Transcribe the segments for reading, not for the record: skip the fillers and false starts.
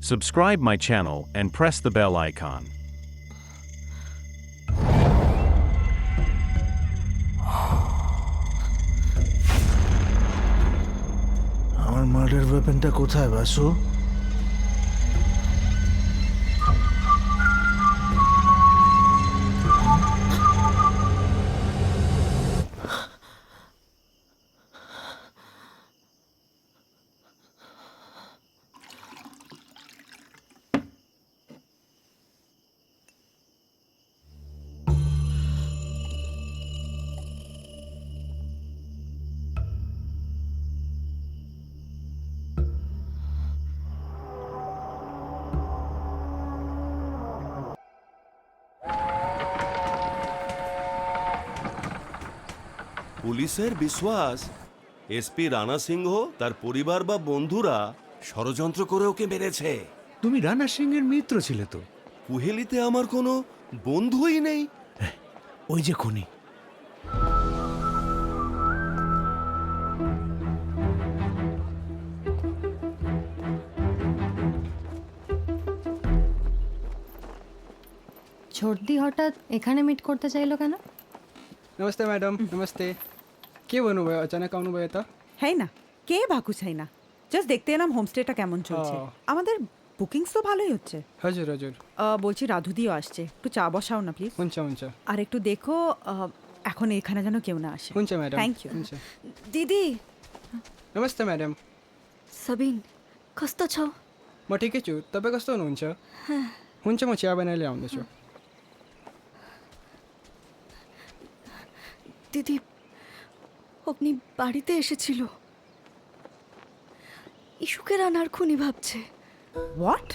Subscribe my channel and press the bell icon. আমার murder ওয়েপনটা কোথায় বাসু? পুলিশের বিশ্বাস এসপি রানা সিংহ তার পরিবার বা বন্ধুরা ষড়যন্ত্র করে ওকে মেরেছে। তুমি রানা সিং এর মিত্র ছিলে তো? কুহেলিতে আমার কোনো বন্ধুই নেই। ওই যে খুনি। छोड़दी हठात এখানে মিট করতে চাইলো কেন? नमस्ते मैडम नमस्ते। কে বনু ভাই अचानक आउनु भयो त? হ্যাঁ না, কে ভাকু চাই না, জাস্ট দেখতে এলাম হোমস্টেটা কেমন চলছে। আমাদের বুকিংস তো ভালোই হচ্ছে। हजुर हजुर বলছি রাধুদিও আসছে, একটু চা বসাও না প্লিজ। हुन्छ हुन्छ আর একটু দেখো এখন এখানে যেন কেউ না আসে। हुन्छ म्याडम थ्याङ्क यू। हुन्छ। दिदी नमस्ते म्याडम, सबिन कस्तो छौ? म ठिकै छु, तपाईँ कस्तो हुनुहुन्छ? हुन्छ, म चिया बनाएर ल्याउँदैछु। দিদি আপনি বাড়িতে এসেছিল, ইশুকে রানার খুনি ভাবছে। হোয়াট?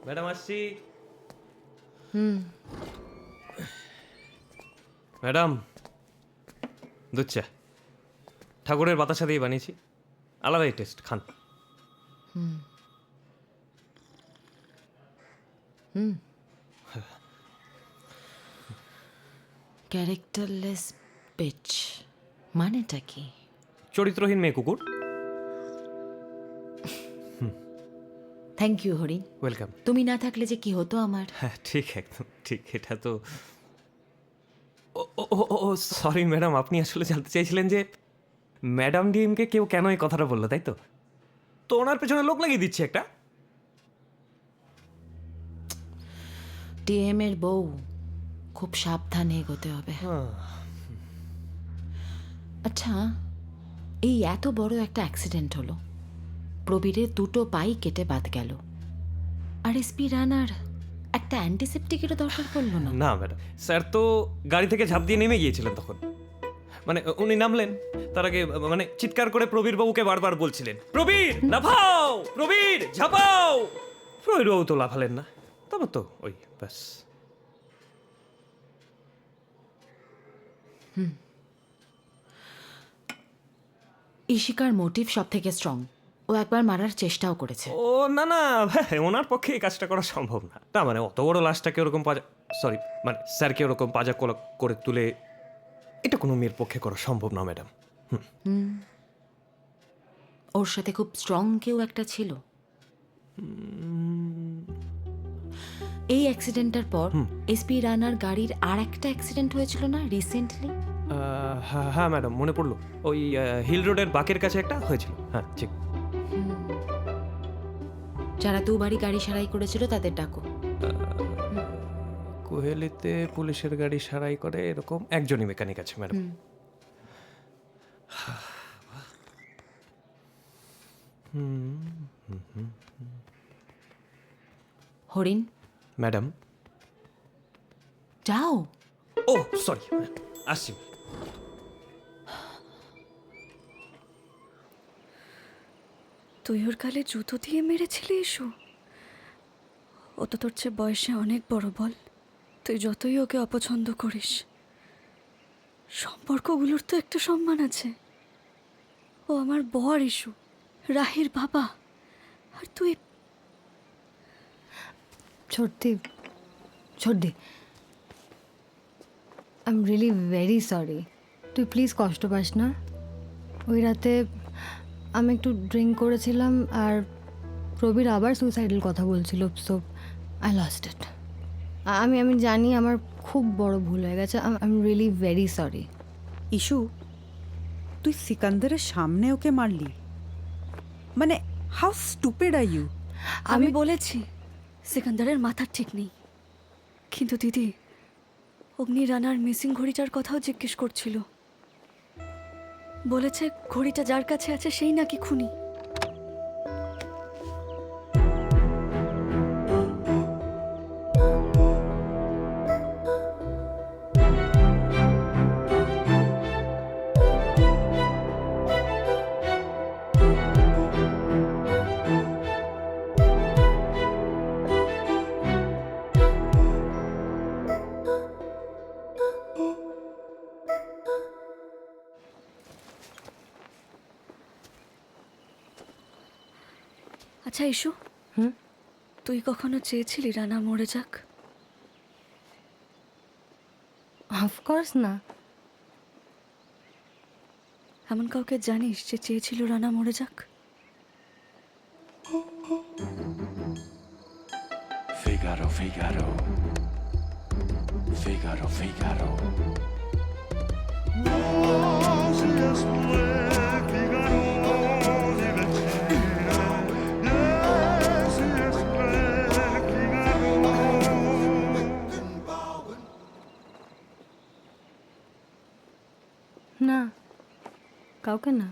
ম্যাডাম আসছি। ম্যাডাম দুধ চা, ঠাকুরের বাতাসা দিয়ে বানিয়েছি, আলাদাই টেস্ট, খান। ক্যারেক্টারলেস বিচ মানেটা কি? চরিত্রহীন মেয়ে কুকুর। থ্যাংক ইউ হরিণ। ওয়েলকাম। তুমি না থাকলে যে কি হতো আমার। হ্যাঁ ঠিক, একদম ঠিক। এটা তো ও সরি ম্যাডাম, আপনি আসলে জানতে চাইছিলেন যে ম্যাডাম ডিএমকে কেউ কেন এই কথাটা বললো, তাই তো? তো ওনার পেছনে লোক লাগিয়ে দিচ্ছে একটা। ডিএম এর বউ, খুব সাবধানে এগোতে হবে। আচ্ছা, এই এত বড় একটা অ্যাক্সিডেন্ট হলো, প্রবীরের দুটো পাই কেটে বাদ গেল, আর এসপি রানার একটা অ্যান্টিসেপ্টিকেরও দরকার পড়লো না? না ম্যাডাম, স্যার তো গাড়ি থেকে ঝাঁপ দিয়ে নেমে গিয়েছিলেন তখন। মানে উনি নামলেন, তার আগে মানে চিৎকার করে প্রবীর বাবুকে বারবার বলছিলেন, প্রবীর লাফাও, প্রবীর ঝাঁপাও। প্রবীর বাবু তো লাফালেন না, তারপর তো ওই ব্যাস। ইশিকার মোটিভ সব থেকে স্ট্রং, ও একবার মারার চেষ্টাও করেছে। ও না না, ওনার পক্ষে এই কাজটা করা সম্ভব না। না মানে অত বড় লাশটাকে ওরকম সরি মানে স্যারকে ওরকম পাজা করে তুলে এটা কোনো মেয়ের পক্ষে করা সম্ভব না ম্যাডাম। ওর সাথে খুব স্ট্রং কেউ একটা ছিল। এই অ্যাক্সিডেন্টটার পর এসপি রানার গাড়ির আর একটা অ্যাক্সিডেন্ট হয়েছিল না রিসেন্টলি? হ্যাঁ ম্যাডাম, মনে পড়লো, ওই হিল রোডের বাকের কাছে একটা হয়েছিল। হ্যাঁ ঠিক। যারা দুবারই গাড়ি সারাই করেছিল তাদের ডাকো। কোহেলিতে পুলিশের গাড়ি সারাই করে এরকম একজনই মেকানিক আছে ম্যাডাম। হরিণ, ম্যাডাম যাও। ও সরি, আসছি। তুই ওর গালে জুতো দিয়ে মেরেছিলি ইস্যু? ও তো তোর চেয়ে বয়সে অনেক বড়, বল। তুই যতই ওকে অপছন্দ করিস, সম্পর্কগুলোর তো একটা সম্মান আছে। ও আমার বর ইস্যু, রাহির বাবা। আর তুই ছোট দে। I am really very sorry. তুই প্লিজ কষ্ট পাস না। ওই রাতে আমি একটু ড্রিঙ্ক করেছিলাম আর প্রবীর আবার সুইসাইডাল কথা বলছিল, সো আই লস্ট ইট। আমি জানি আমার খুব বড় ভুল হয়ে গেছে। I am really very sorry. Issue, তুই সিকান্দারের সামনে ওকে মারলি? মানে হাউ স্টুপিড আর ইউ? আমি বলেছি সিকান্দারের মাথা ঠিক নেই, কিন্তু দিদি অগ্নি রানার মিসিং ঘড়িটার কথাও জিজ্ঞেস করছিল। বলেছে ঘড়িটা যার কাছে আছে সেই নাকি খুনি। আচ্ছা ইস্যু, তুই কখনো চেয়েছিলি রানা মরে যাক? অফকোর্স না। এমন কাউকে জানিস যে চেয়েছিল রানা মরে যাক? Figaro, Figaro. Figaro, Figaro. না, কাউকে না।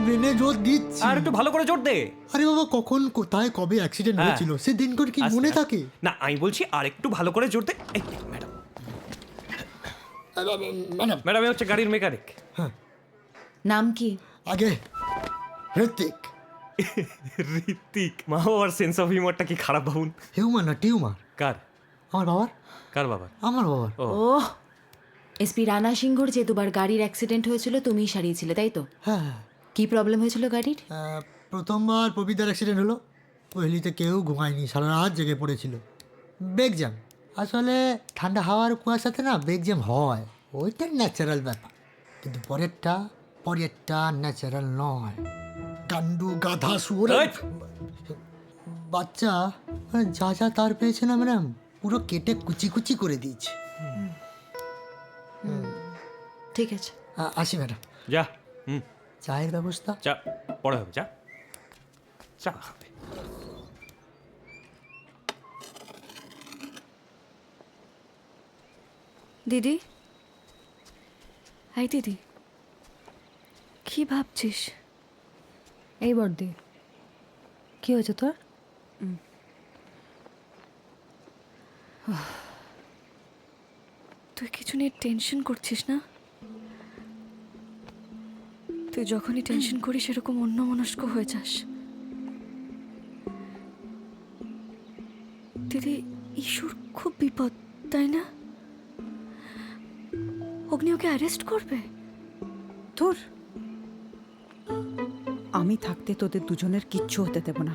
ব্রেনে জোর দিচ্ছি। আর একটু ভালো করে জোর দে। আরে বাবা, কখন কোথায় কবে অ্যাক্সিডেন্ট হয়েছিল সে দিন করে কি মনে থাকে? না আমি বলছি আর একটু ভালো করে জোর দে। ম্যাডাম ম্যাডাম ম্যাডাম হচ্ছে গাড়ির মেকানিক। নাম কি? আগে ঋত্বিক, ঋত্বিক মা বাবার সেন্স অফ হিউমারটা কি খারাপ ভাবুন? হিউমার না টিউমার। কার আমার বাবার। কার বাবার? আমার বাবার। ও ও এসপি রানা সিংহর যে দুবার গাড়ির অ্যাক্সিডেন্ট হয়েছিল তুমিই সারিয়েছিলে তাই তো? হ্যাঁ, কি প্রবলেম হয়েছিল গাড়ির? প্রথমবার প্রবীরদার অ্যাক্সিডেন্ট হলো। ওহেলিতে কেউ ঘুমায়নি, সারা রাত জেগে পড়েছিল। ব্রেক জ্যাম, আসলে ঠান্ডা হাওয়ার কুয়াশাতে না ব্রেক জ্যাম হয়, ওইটা ন্যাচারাল ব্যাপার। কিন্তু পরেরটা ন্যাচারাল নয়। গান্ডু গাধা শুয়োর এই! বাচ্চা যা যা তার পেয়েছে না ম্যাডাম, পুরো কেটে কুচি কুচি করে দিয়েছে। ঠিক আছে। আসি ম্যাডাম। যা চায়ের ব্যবস্থা? চা পরে হবে, যা চা খাবে। দিদি, হাই দিদি, কি ভাবছিস? এই বর্দি, কি হয়েছে তোর? তুই কিছু নিয়ে টেনশন করছিস না? তুই যখনই টেনশন করিস এরকম অন্যমনস্ক হয়ে যাস। দিদি, ঈশ্বর খুব বিপদ, তাই না? অগ্নি ওকে অ্যারেস্ট করবে। তোর আমি থাকতে তোদের দুজনের কিচ্ছু হতে দেব না,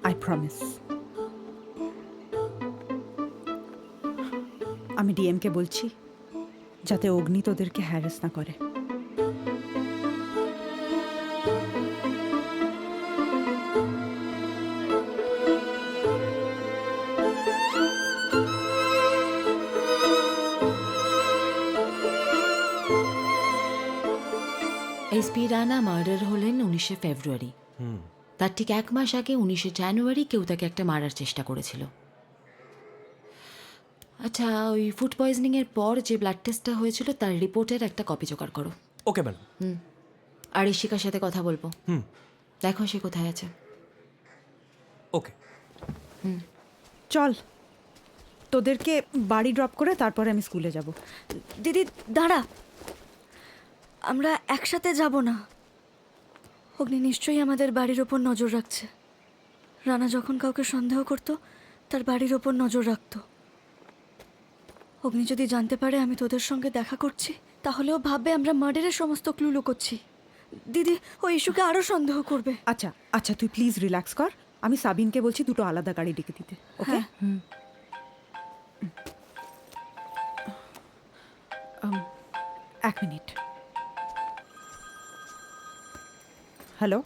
আই প্রমিস। আমি ডিএমকে বলছি যাতে অগ্নি তোদেরকে হ্যারাস না করে। এসপি রানা মার্ডার হলেন 19শে ফেব্রুয়ারি। তার ঠিক 1 মাস আগে 19শে জানুয়ারি কেউ তাকে একটা মারার চেষ্টা করেছিল। আচ্ছা, ওই ফুড পয়জনিং এর পর যে ব্লাড টেস্টটা হয়েছিল তার রিপোর্টের একটা কপি জোগাড় করো। Okay madam. আর ঈশিকার সাথে কথা বলবো। দেখো সে কোথায় আছে। ওকে। চল, তোদেরকে বাড়ি ড্রপ করে তারপরে আমি স্কুলে যাব। দিদি দাঁড়া, আমরা একসাথে যাব না। অগ্নি নিশ্চয়ই আমাদের বাড়ির ওপর নজর রাখছে। রানা যখন কাউকে সন্দেহ করত তার বাড়ির ওপর নজর রাখত। অগ্নি যদি জানতে পারে আমি তোদের সঙ্গে দেখা করছি তাহলেও ভাববে আমরা মার্ডারের সমস্ত ক্লু লুকোচ্ছি। দিদি, ও ইস্যুকে আরও সন্দেহ করবে। আচ্ছা আচ্ছা, তুই প্লিজ রিল্যাক্স কর। আমি সাবিনকে বলছি দুটো আলাদা গাড়ি ডেকে দিতে, ওকে? এক মিনিট। হ্যালো,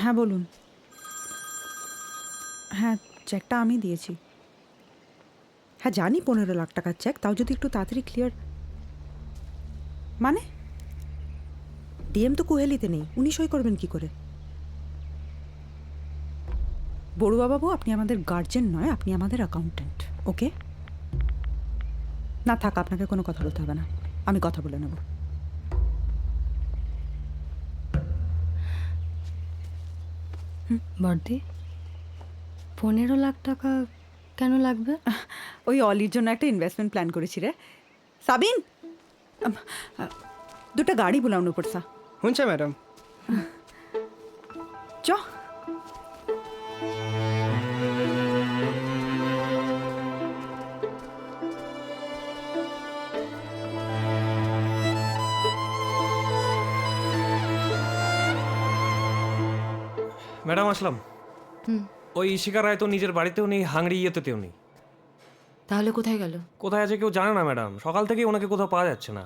হ্যাঁ বলুন। হ্যাঁ, চেকটা আমি দিয়েছি। হ্যাঁ জানি 15 লাখ টাকার চেক, তাও যদি একটু তাড়াতাড়ি ক্লিয়ার। মানে ডিএম তো কুহেলিতে নেই, উনি সই করবেন কি করে? বড়ুয়াবাবু, আপনি আমাদের গার্জেন নয়, আপনি আমাদের অ্যাকাউন্টেন্ট, ওকে? না থাক, আপনাকে কোনো কথা বলতে হবে না, আমি কথা বলে নেব। বর্দি, 15 লাখ টাকা কেন লাগবে? ওই অলির জন্য একটা ইনভেস্টমেন্ট প্ল্যান করেছি রে। সাবিন, দুটো গাড়ি बोलाउनु पर्छ। हुन्छ ম্যাডাম। চ। ম্যাডাম আসলাম। ওই ঈশিকা রায় তো নিজের বাড়িতেও নেই, হাংড়ি ইয়েতেও নেই। তাহলে কোথায় গেল? কোথায় আছে কেউ জানে না ম্যাডাম, সকাল থেকেই ওনাকে কোথাও পাওয়া যাচ্ছে না।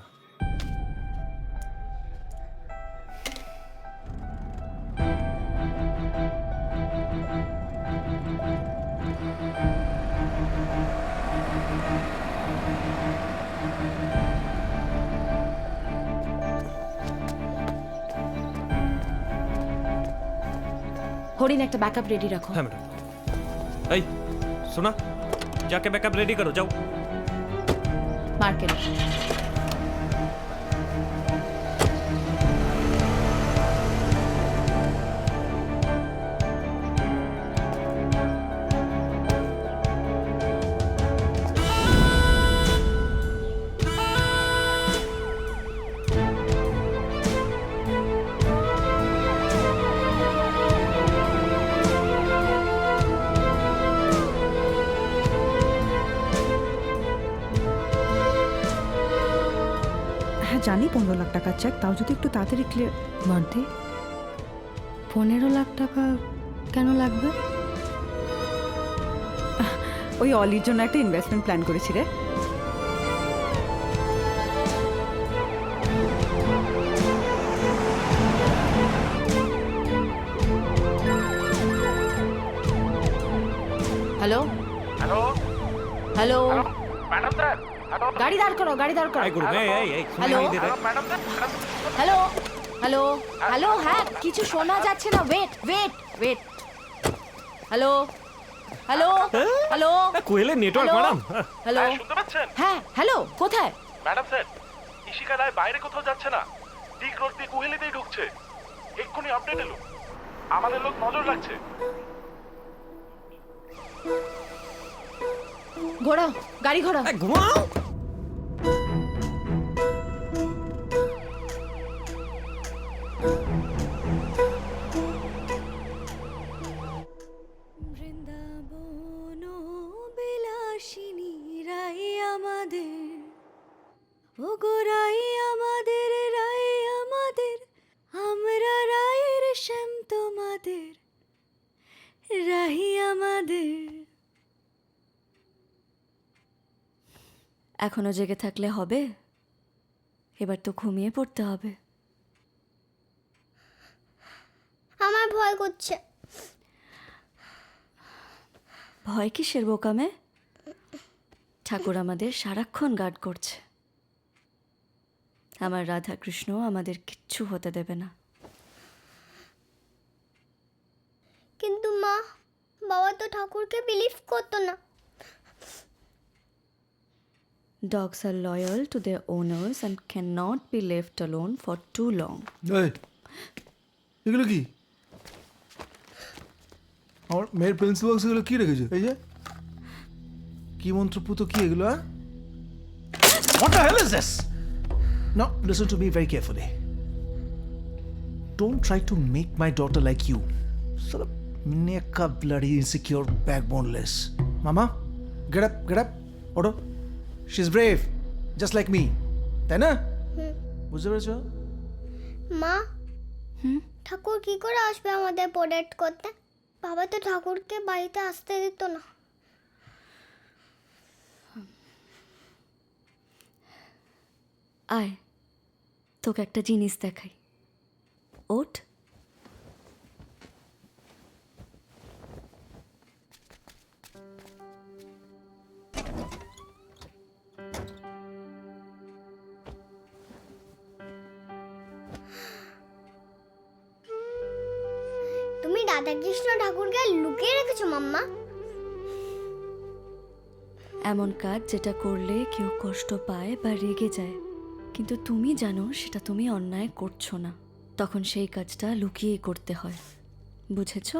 হরিণ, একটা ব্যাকআপ রেডি রাখো। হ্যাঁ ম্যাডাম। এই শোনা, যাকে ব্যাকআপ রেডি করো, যাও মার্কেট। জানি 15 লাখ টাকার চেক, তাও যদি একটু তাড়াতাড়ি ক্লিয়ার। বর্দি 15 লাখ টাকা কেন লাগবে? ওই অলির জন্য একটা ইনভেস্টমেন্ট প্ল্যান করেছি রে। হ্যালো হ্যালো গাড়ি দাঁড় করো, গাড়ি দাঁড় করো। এই গুরু, এই শুনে হ্যালো? নাই দে রে। হ্যালো হ্যালো হ্যালো, হ্যাঁ কিছু শোনা যাচ্ছে না, wait wait wait. Hello hello hello কোয়েলের নেটওয়ার্ক হ্যালো? ম্যাডাম। হ্যালো শুনতে পাচ্ছেন হ্যাঁ হ্যালো, কোথায়? ম্যাডাম স্যার, ইশিকা রায় বাইরে কোথাও যাচ্ছে না, ঠিক রোড দিয়ে কুহেলিতেই ঢুকছে। এক্ষুনি আপডেট এলো, আমাদের লোক নজর রাখছে। ঘোড়াও, গাড়ি ঘোড়াও। ঘুমাও। বৃন্দাবন বিলাসিনী রাই আমাদের, ও গো রাই আমাদের, রাই আমাদের, আমরা রায়ের শ্যাম তোমাদের, রাই আমাদের। এখনো জেগে থাকলে হবে? এবার তো ঘুমিয়ে পড়তে হবে। আমার ভয় করছে। ভয় কিসের বোকামে? ঠাকুর আমাদের সারাক্ষণ গার্ড করছে। আমার রাধা কৃষ্ণ আমাদের কিচ্ছু হতে দেবে না। কিন্তু মা, বাবা তো ঠাকুরকে বিলিভ করতো না। Dogs are loyal to their owners and cannot be left alone for too long. এগুলো কি? আমার মেয়ের পেন্সিল বক্স এগুলো কি রেখেছো? এই যে কি মন্ত্রপুত কি এগুলো? What the hell is this? Now listen to me very carefully. Don't try to make my daughter like you. Sort of neka bloody insecure backboneless. Mama, get up, Odo. She's brave, just like me. তাই না? বুঝতে পেরেছো? মা, ঠাকুর কি করে আসবে আমাদের protect করতে? বাবা তো ঠাকুরকে বাড়িতে আসতে দিত না। আয়, তোকে একটা জিনিস দেখাই। ওঠ। তুমি রাধাকৃষ্ণ ঠাকুরকে লুকিয়ে রেখেছো মাম্মা? এমন কাজ যেটা করলে কেউ কষ্ট পায় বা রেগে যায়, কিন্তু তুমি জানো সেটা তুমি অন্যায় করছো না, তখন সেই কাজটা লুকিয়ে করতে হয়। বুঝেছো?